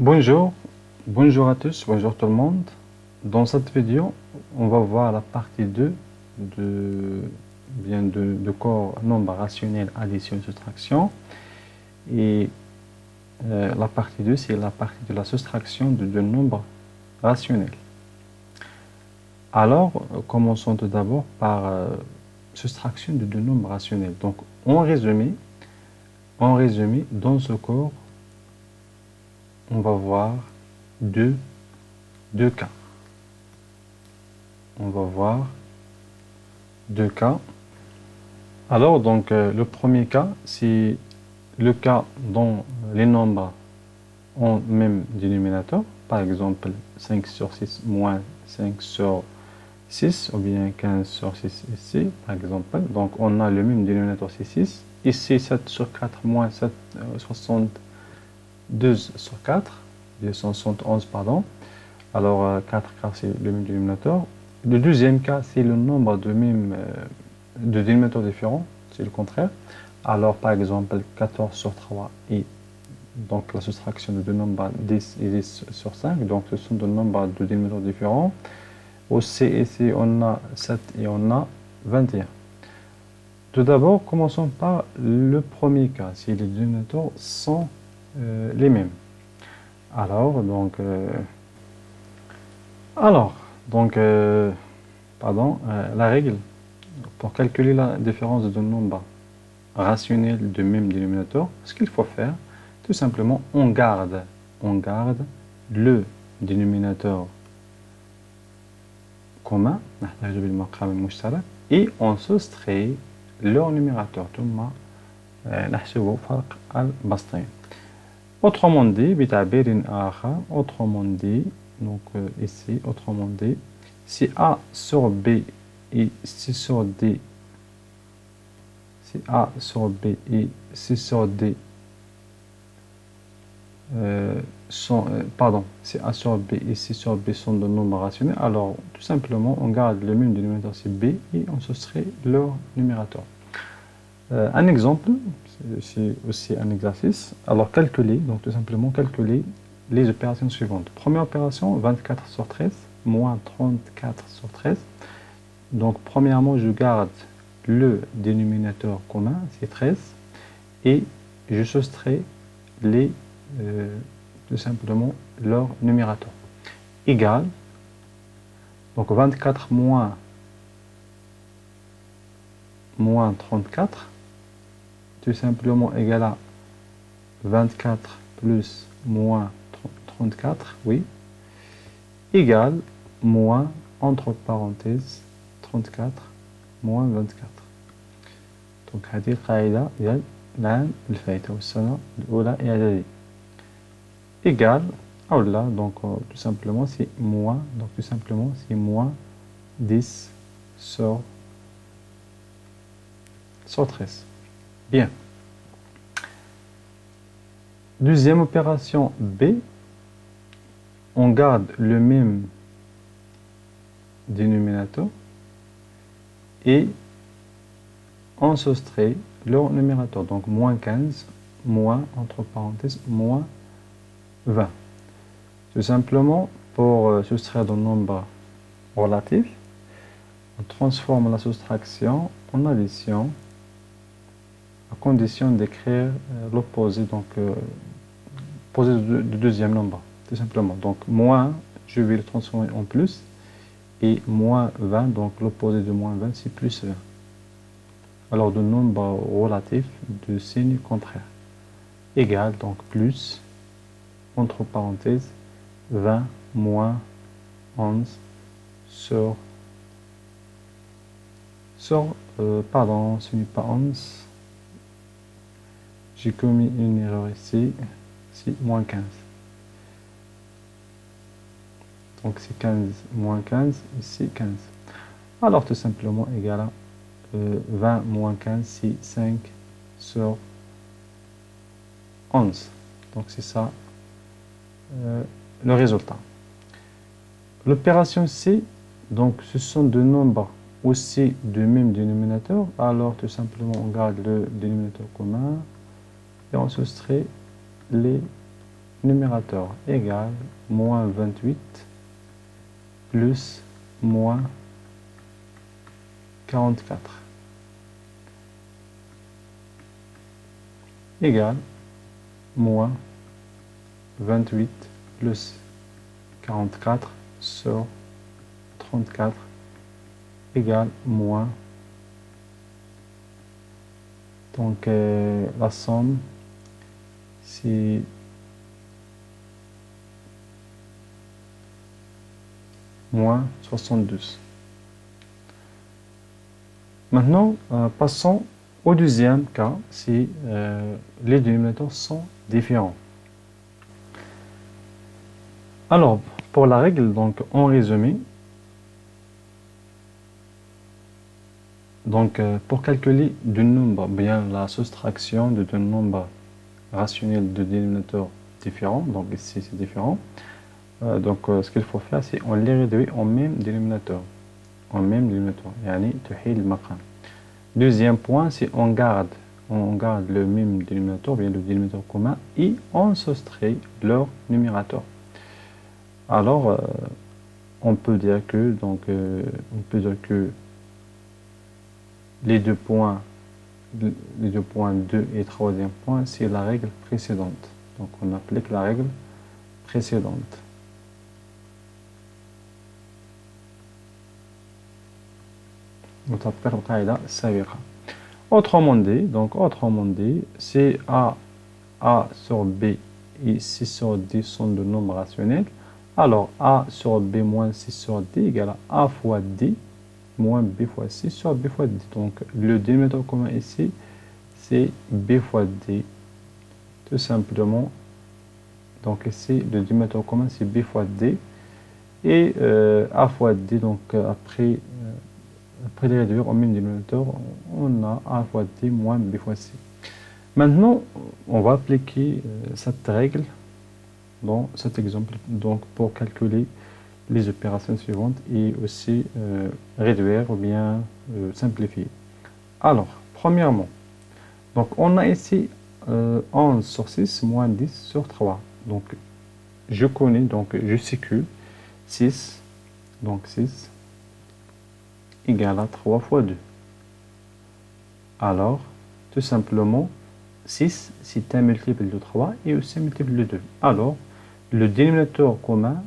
Bonjour, bonjour à tous, bonjour tout le monde. Dans cette vidéo, on va voir la partie 2 de corps nombre rationnel, addition et soustraction. Et la partie 2, c'est la partie de la soustraction de deux nombres rationnels. Alors, commençons tout d'abord par soustraction de deux nombres rationnels. Donc, en résumé, dans ce corps, on va voir deux cas. On va voir deux cas. Alors, donc, le premier cas, c'est le cas dont les nombres ont même dénominateur. Par exemple, 5 sur 6 moins 5 sur 6, ou bien 15 sur 6 ici, par exemple. Donc, on a le même dénominateur, c'est 6. Ici, 7 sur 4 moins 7, 72 sur 4, 271, pardon. Alors, 4 car c'est le même dénominateur. Le deuxième cas, c'est le nombre de dénominateurs différents, c'est le contraire. Alors, par exemple, 14 sur 3 et donc la soustraction de deux nombres 10 et 10 sur 5. Donc, ce sont deux nombres de dénominateurs différents. Au C et C, on a 7 et on a 21. Tout d'abord, commençons par le premier cas, si les dénominateurs sont les mêmes. Alors, la règle pour calculer la différence de deux nombres rationnels de même dénominateur, ce qu'il faut faire, tout simplement, on garde le dénominateur commun, et on soustrait leur numérateur. Autrement dit, donc ici, autrement dit, si A sur B et C sur D, si A sur B et C sur D si A sur B et C sur B sont de nombres rationnels, alors tout simplement on garde le même dénominateur, c'est B, et on soustrait leur numérateur. Un exemple, c'est aussi un exercice. Alors donc tout simplement calculer les opérations suivantes. Première opération, 24 sur 13, moins 34 sur 13. Donc premièrement, je garde le dénominateur commun, c'est 13, et je soustrais tout simplement leur numérateur. Égal, donc 24 moins 34, tout simplement égal à 24 plus moins 34, oui, égal moins, entre parenthèses, 34 moins 24. Donc هذه القاعدة ديال العام الفايتة والسنة الأولى إعدادي. Égal, oh là, donc tout simplement c'est moins, moins 10 sur 13. Bien. Deuxième opération B, on garde le même dénominateur et on soustrait leur numérateur. Donc moins 15, moins, entre parenthèses, moins 20. Tout simplement, pour soustraire d'un nombre relatif, on transforme la soustraction en addition à condition d'écrire l'opposé, donc opposé du deuxième nombre, tout simplement. Donc moins, je vais le transformer en plus, et moins 20, donc l'opposé de moins 20, c'est plus 20. Alors de nombre relatif de signe contraire. Égal, donc plus, entre parenthèses, 20 moins 11 pardon, ce n'est pas 11. J'ai commis une erreur ici, c'est moins 15. Donc c'est 15 moins 15, ici 15. Alors tout simplement égal à 20 moins 15, c'est 5 sur 11. Donc c'est ça le résultat. L'opération C, donc ce sont deux nombres aussi du même dénominateur. Alors tout simplement on garde le dénominateur commun et on soustrait les numérateur égale moins 28 plus moins 44 égale moins 28 plus 44 sur 34 égale moins. Donc la somme, c'est moins 72. Maintenant, passons au deuxième cas, si les dénominateurs sont différents. Alors, pour la règle, donc en résumé, donc pour calculer du nombre, bien la soustraction de deux nombres rationnels de dénominateurs différents, donc ici c'est différent, ce qu'il faut faire, c'est on les réduit en même dénominateur. يعني تحيل المقام. Deuxième point, c'est on garde le même dénominateur, bien le dénominateur commun, et on soustrait leur numérateur. Alors, on peut dire que les deux points 2 et 3e point, c'est la règle précédente. Donc, on applique la règle précédente. Autrement dit, si A sur B et C sur D sont de nombres rationnels, alors A sur B moins C sur D égale à A fois D moins B fois C sur B fois D. Donc le dénominateur commun ici, c'est B fois D, tout simplement. Donc ici, le dénominateur commun, c'est B fois D. Et A fois D, donc après les réduire au même dénominateur, on a A fois D moins B fois C. Maintenant, on va appliquer cette règle dans cet exemple, donc pour calculer les opérations suivantes et aussi réduire ou bien simplifier. Alors, premièrement, donc on a ici 11 sur 6 moins 10 sur 3. Donc, je connais, donc je sais que 6, donc 6 égale à 3 fois 2. Alors, tout simplement, 6, c'est un multiple de 3 et aussi un multiple de 2. Alors, le dénominateur commun,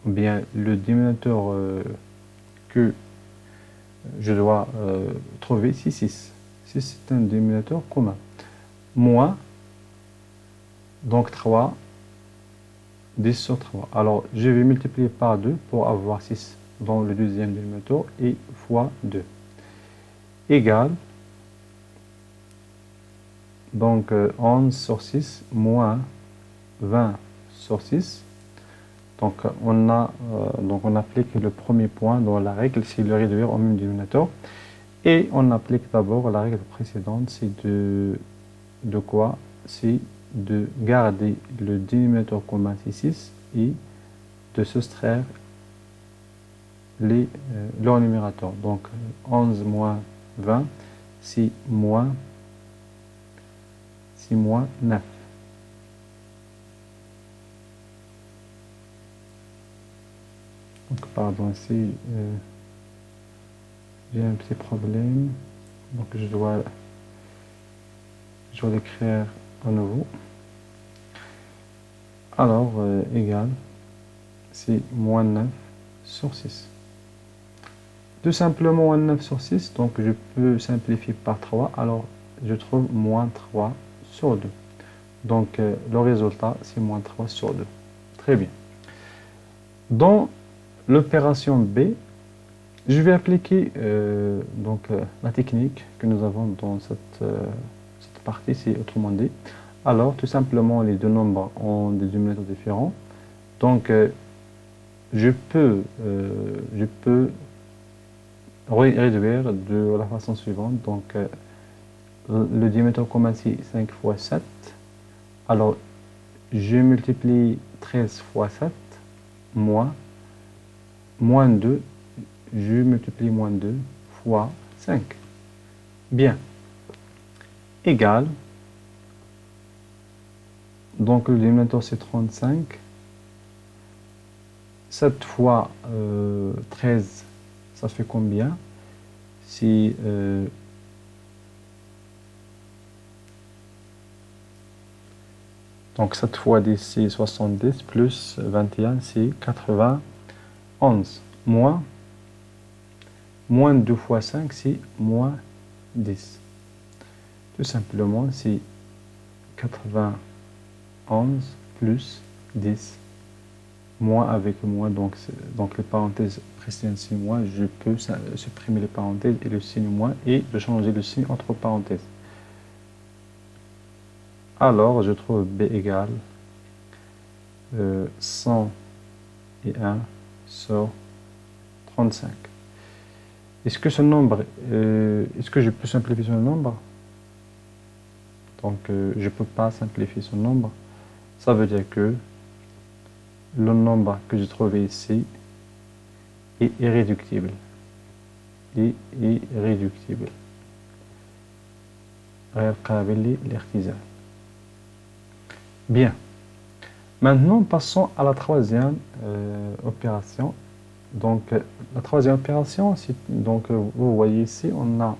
ou bien le dénominateur que je dois trouver, c'est 6. 6, c'est un dénominateur commun. Moins, donc 3, 10 sur 3. Alors, je vais multiplier par 2 pour avoir 6 dans le deuxième dénominateur et fois 2. Égale, donc 11 sur 6 moins 20 sur 6. Donc on applique le premier point dans la règle, c'est le réduire au même dénominateur. Et on applique d'abord la règle précédente, c'est de quoi? C'est de garder le dénominateur commun, c'est 6, et de soustraire leur numérateur. Donc 11 moins 20, c'est moins 9. Donc, pardon, ici, j'ai un petit problème. Donc, je dois l'écrire à nouveau. Alors, égal, c'est moins 9 sur 6. Tout simplement, moins 9 sur 6, donc je peux simplifier par 3. Alors, je trouve moins 3 sur 2. Donc, le résultat, c'est moins 3 sur 2. Très bien. Dans l'opération B, je vais appliquer la technique que nous avons dans cette partie, c'est autrement dit. Alors, tout simplement, les deux nombres ont des dénominateurs différents. Donc, je peux réduire de la façon suivante. Donc, le dénominateur commun, c'est 5 fois 7. Alors, je multiplie 13 fois 7, moins 2, je multiplie moins 2 fois 5. Bien. Égal. Donc le dénominateur c'est 35. 7 fois 13, ça fait combien? Si donc 7 fois 10 c'est 70 plus 21 c'est 91. Moins 2 fois 5 c'est moins 10. Tout simplement c'est 91 plus 10. Moins avec moins, donc les parenthèses précédentes c'est moins, je peux supprimer les parenthèses et le signe moins et de changer le signe entre parenthèses. Alors je trouve B égale 101 sur 35. Est-ce que ce nombre, est-ce que je peux simplifier ce nombre? Donc je ne peux pas simplifier ce nombre. Ça veut dire que le nombre que j'ai trouvé ici est irréductible. est irréductible. غير قابل للاختزال. Bien. Maintenant, passons à la troisième opération. Donc, la troisième opération, donc vous voyez ici, on a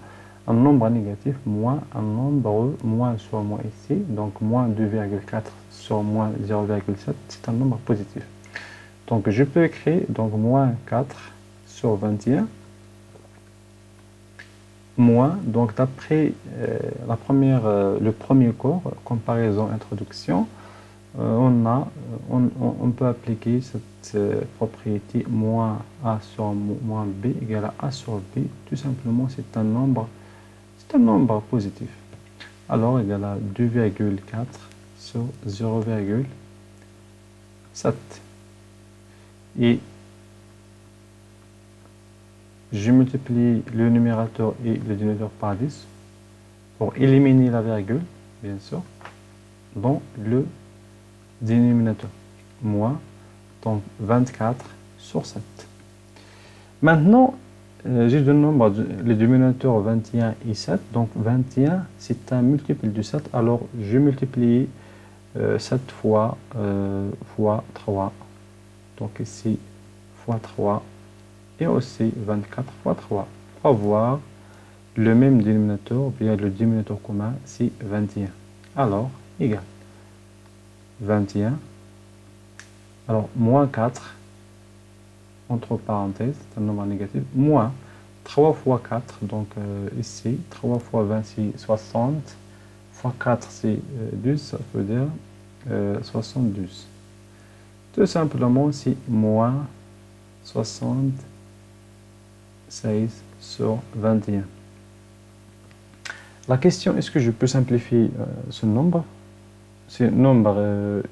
un nombre négatif moins un nombre moins sur moins ici. Donc, moins 2,4 sur moins 0,7, c'est un nombre positif. Donc, je peux écrire donc moins 4 sur 21 moins, donc d'après le premier cours, comparaison, introduction, on peut appliquer cette propriété moins A sur moins B égale à A sur B. Tout simplement, c'est un nombre positif. Alors, égal à 2,4 sur 0,7. Et je multiplie le numérateur et le dénominateur par 10 pour éliminer la virgule, bien sûr, dans le dénominateur. Moins, donc 24 sur 7. Maintenant, j'ai deux nombres, les dénominateurs 21 et 7. Donc 21, c'est un multiple de 7. Alors, je multiplie 7 fois 3. Donc ici, fois 3. Et aussi 24 fois 3 pour avoir le même dénominateur, bien le dénominateur commun, c'est 21. Alors, égal 21. Alors, moins 4, entre parenthèses, c'est un nombre négatif, moins 3 fois 4, donc ici, 3 fois 20, c'est 60, fois 4, c'est 12, ça veut dire 72. Tout simplement, c'est moins 76 sur 21. La question, est-ce que je peux simplifier ce nombre? Ce nombre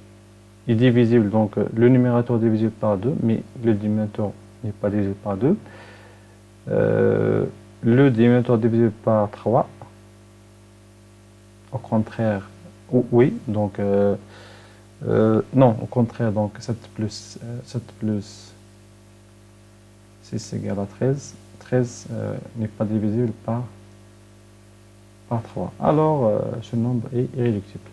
est divisible, donc le numérateur est divisible par 2, mais le dénominateur n'est pas divisible par 2. Le dénominateur est divisible par 3. Au contraire, oui, donc non, au contraire, donc 7 plus 6 égale à 13. 13 n'est pas divisible par 3. Alors, ce nombre est irréductible.